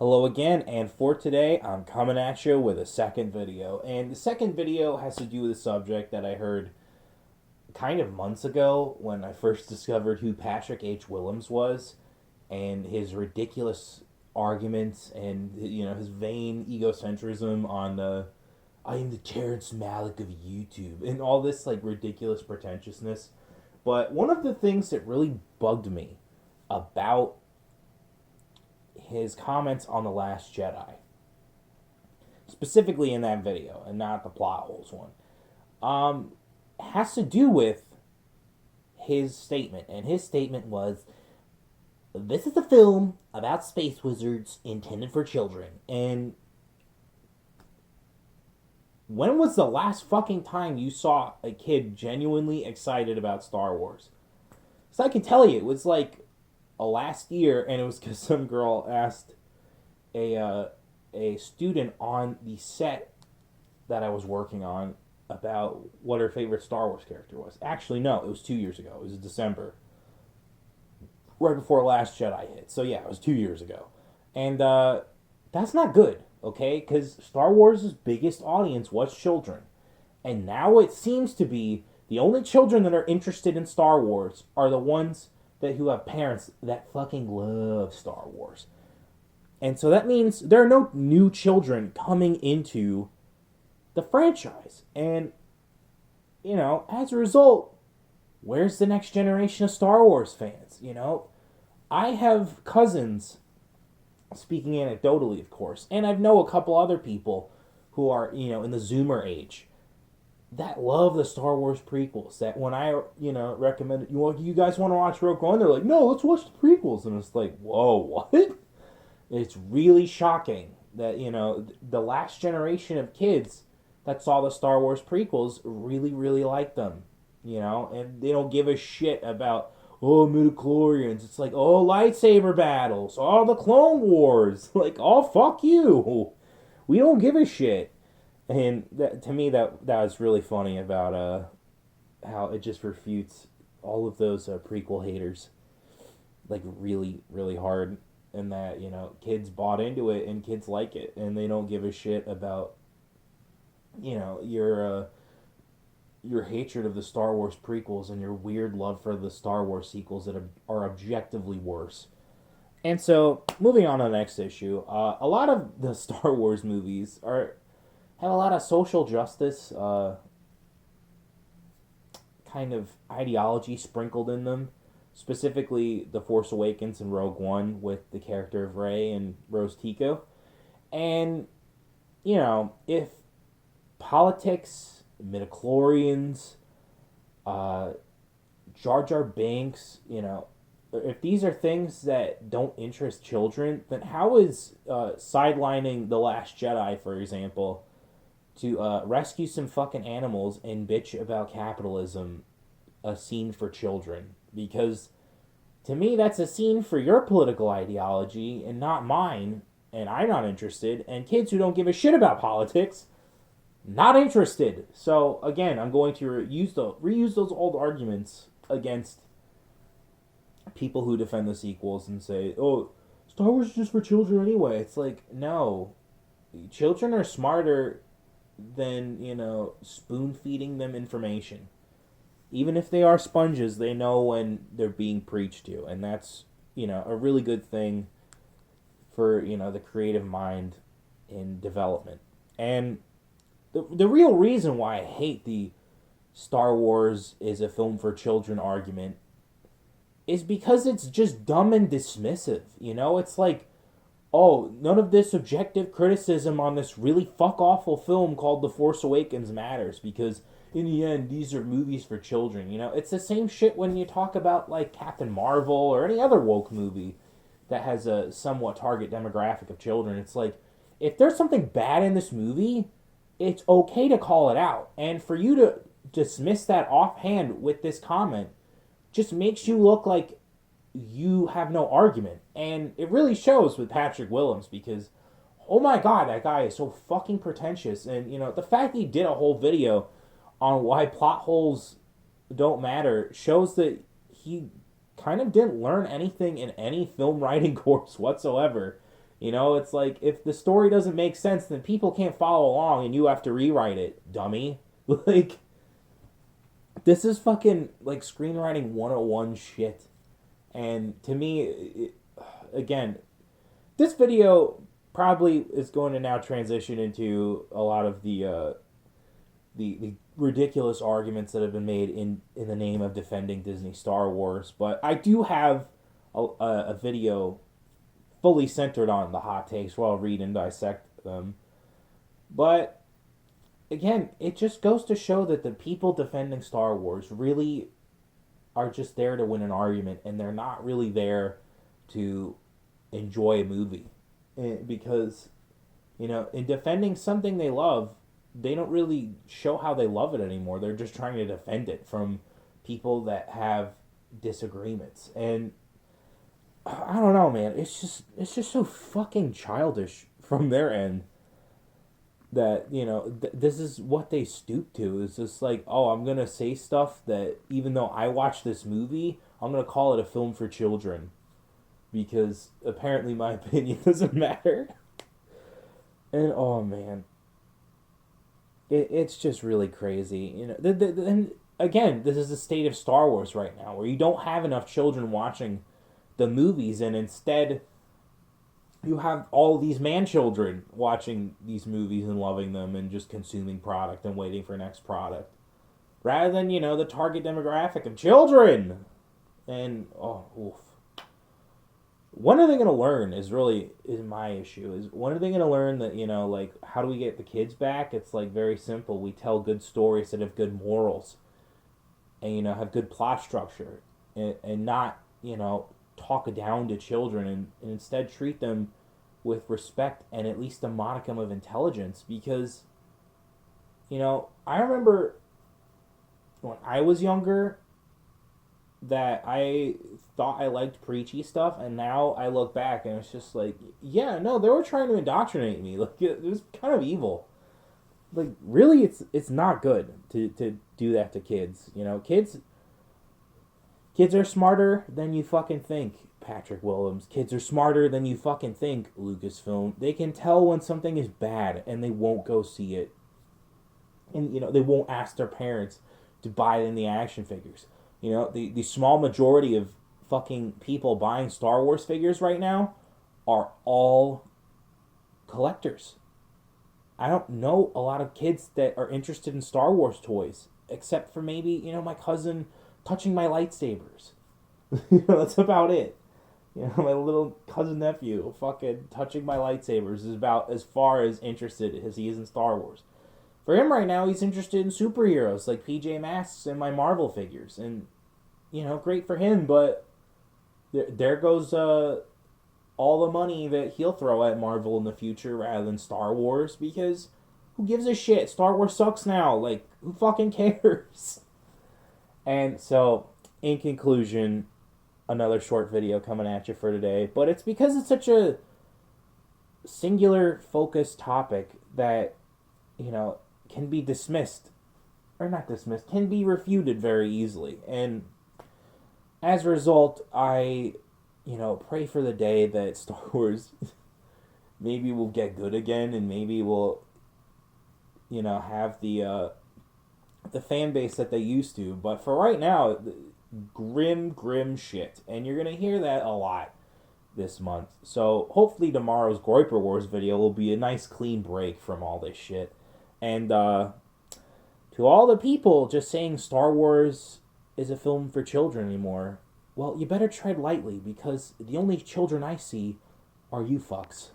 Hello again, and for today, I'm coming at you with a second video. And the second video has to do with a subject that I heard kind of months ago when I first discovered who Patrick H. Willems was and his ridiculous arguments and, his vain egocentrism on I am the Terrence Malick of YouTube and all this, ridiculous pretentiousness. But one of the things that really bugged me about his comments on The Last Jedi, specifically in that video, and not the plot holes one, has to do with his statement. And his statement was, this is a film about space wizards intended for children. And when was the last fucking time you saw a kid genuinely excited about Star Wars? So I can tell you, it was like last year, and it was because some girl asked a student on the set that I was working on about what her favorite Star Wars character was. Actually, no, it was 2 years ago. It was December, right before Last Jedi hit. So yeah, it was 2 years ago, and that's not good, okay? Because Star Wars' biggest audience was children, and now it seems to be the only children that are interested in Star Wars are the ones who have parents that fucking love Star Wars. And so that means there are no new children coming into the franchise. And, as a result, where's the next generation of Star Wars fans? I have cousins, speaking anecdotally, of course, and I know a couple other people who are, in the Zoomer age, that love the Star Wars prequels. That when I, recommend, you guys want to watch Rogue One? They're like, no, let's watch the prequels. And it's like, whoa, what? It's really shocking that, the last generation of kids that saw the Star Wars prequels really, really like them. And they don't give a shit about, midichlorians. It's like, lightsaber battles. The Clone Wars. Like, fuck you. We don't give a shit. And to me, that was really funny about how it just refutes all of those prequel haters, like really, really hard, and that kids bought into it and kids like it, and they don't give a shit about your hatred of the Star Wars prequels and your weird love for the Star Wars sequels that are objectively worse. And so, moving on to the next issue, a lot of the Star Wars movies have a lot of social justice kind of ideology sprinkled in them. Specifically, The Force Awakens and Rogue One with the character of Rey and Rose Tico. And, if politics, midichlorians, Jar Jar Binks, if these are things that don't interest children, then how is sidelining The Last Jedi, for example, to rescue some fucking animals and bitch about capitalism a scene for children? Because to me, that's a scene for your political ideology and not mine, and I'm not interested. And kids who don't give a shit about politics, not interested. So again, I'm going to reuse those old arguments against people who defend the sequels and say, Star Wars is just for children anyway. It's like, no, children are smarter than, spoon feeding them information. Even if they are sponges, they know when they're being preached to, and that's, a really good thing for, the creative mind in development. And the real reason why I hate the Star Wars is a film for children argument is because it's just dumb and dismissive. It's like, none of this objective criticism on this really fuck-awful film called The Force Awakens matters because, in the end, these are movies for children. It's the same shit when you talk about, Captain Marvel or any other woke movie that has a somewhat target demographic of children. It's like, if there's something bad in this movie, it's okay to call it out. And for you to dismiss that offhand with this comment just makes you look like you have no argument. And it really shows with Patrick Willems because, oh my god, that guy is so fucking pretentious. And, the fact that he did a whole video on why plot holes don't matter shows that he kind of didn't learn anything in any film writing course whatsoever. You know, it's like, if the story doesn't make sense, then people can't follow along and you have to rewrite it, dummy. Like, this is fucking, like, screenwriting 101 shit. And to me, again, this video probably is going to now transition into a lot of the ridiculous arguments that have been made in the name of defending Disney Star Wars. But I do have a video fully centered on the hot takes where I'll read and dissect them. But again, it just goes to show that the people defending Star Wars really are just there to win an argument, and they're not really there to enjoy a movie. Because, you know, in defending something they love, they don't really show how they love it anymore. They're just trying to defend it from people that have disagreements. And I don't know, man. It's just so fucking childish from their end that, you know, this is what they stoop to. It's just like, oh, I'm gonna say stuff that, even though I watched this movie, I'm gonna call it a film for children because apparently my opinion doesn't matter. And oh man, it's just really crazy. You know, and again, this is the state of Star Wars right now, where you don't have enough children watching the movies, and instead you have all these man-children watching these movies and loving them and just consuming product and waiting for next product, rather than, you know, the target demographic of children. And oh, oof. When are they going to learn is my issue. Is when are they going to learn that, you know, like, how do we get the kids back? It's like very simple. We tell good stories that have good morals and, you know, have good plot structure, and not, you know, talk down to children, and instead treat them with respect and at least a modicum of intelligence. Because, you know, I remember when I was younger that I thought I liked preachy stuff, and now I look back and it's just like, yeah, no, they were trying to indoctrinate me. Like, it was kind of evil. Like, really, it's not good to do that to kids. You know, kids are smarter than you fucking think, Patrick Williams. Kids are smarter than you fucking think, Lucasfilm. They can tell when something is bad, and they won't go see it. And, you know, they won't ask their parents to buy them the action figures. You know, the small majority of fucking people buying Star Wars figures right now are all collectors. I don't know a lot of kids that are interested in Star Wars toys, except for maybe, you know, my cousin touching my lightsabers. You know, that's about it. You know, my little cousin nephew fucking touching my lightsabers is about as far as interested as he is in Star Wars. For him right now, he's interested in superheroes like PJ Masks and my Marvel figures. And, you know, great for him, but there goes all the money that he'll throw at Marvel in the future rather than Star Wars, because who gives a shit? Star Wars sucks now. Like, who fucking cares? And so, in conclusion, another short video coming at you for today. But it's because it's such a singular, focused topic that, you know, can be dismissed. Or not dismissed, can be refuted very easily. And as a result, I, you know, pray for the day that Star Wars maybe will get good again, and maybe will, you know, have the fan base that they used to. But for right now, grim shit. And you're going to hear that a lot this month. So hopefully tomorrow's Groiper Wars video will be a nice clean break from all this shit. And to all the people just saying Star Wars is a film for children anymore, well, you better tread lightly, because the only children I see are you fucks.